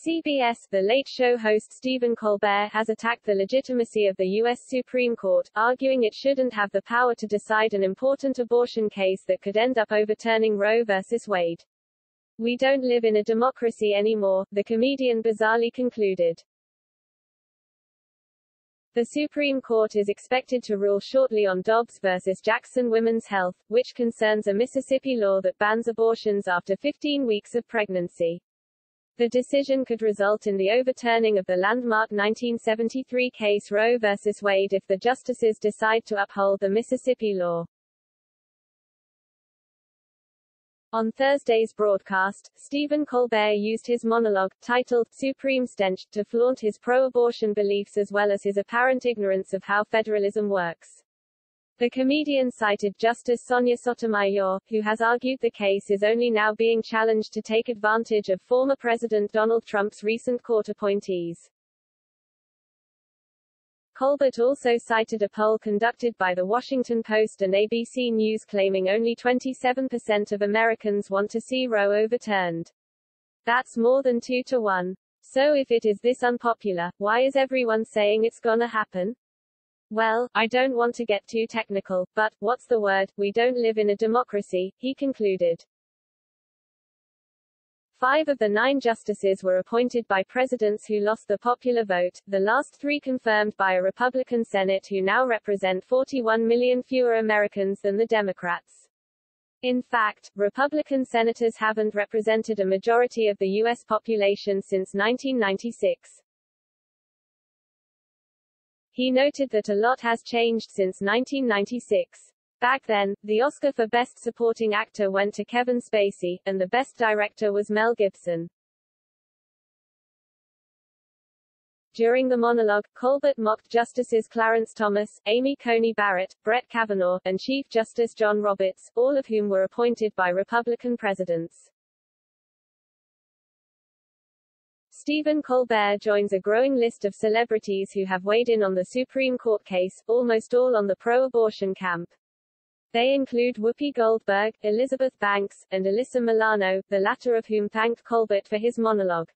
CBS, The Late Show host Stephen Colbert has attacked the legitimacy of the U.S. Supreme Court, arguing it shouldn't have the power to decide an important abortion case that could end up overturning Roe v. Wade. "We don't live in a democracy anymore," the comedian bizarrely concluded. The Supreme Court is expected to rule shortly on Dobbs v. Jackson Women's Health, which concerns a Mississippi law that bans abortions after 15 weeks of pregnancy. The decision could result in the overturning of the landmark 1973 case Roe v. Wade if the justices decide to uphold the Mississippi law. On Thursday's broadcast, Stephen Colbert used his monologue, titled "Supreme Stench," to flaunt his pro-abortion beliefs as well as his apparent ignorance of how federalism works. The comedian cited Justice Sonia Sotomayor, who has argued the case is only now being challenged to take advantage of former President Donald Trump's recent court appointees. Colbert also cited a poll conducted by The Washington Post and ABC News claiming only 27% of Americans want to see Roe overturned. That's more than 2 to 1. So if it is this unpopular, why is everyone saying it's gonna happen? Well, I don't want to get too technical, but, what's the word, we don't live in a democracy, he concluded. 5 of the 9 justices were appointed by presidents who lost the popular vote, the last 3 confirmed by a Republican Senate who now represent 41 million fewer Americans than the Democrats. In fact, Republican senators haven't represented a majority of the U.S. population since 1996. He noted that a lot has changed since 1996. Back then, the Oscar for Best Supporting Actor went to Kevin Spacey, and the Best Director was Mel Gibson. During the monologue, Colbert mocked Justices Clarence Thomas, Amy Coney Barrett, Brett Kavanaugh, and Chief Justice John Roberts, all of whom were appointed by Republican presidents. Stephen Colbert joins a growing list of celebrities who have weighed in on the Supreme Court case, almost all on the pro-abortion camp. They include Whoopi Goldberg, Elizabeth Banks, and Alyssa Milano, the latter of whom thanked Colbert for his monologue.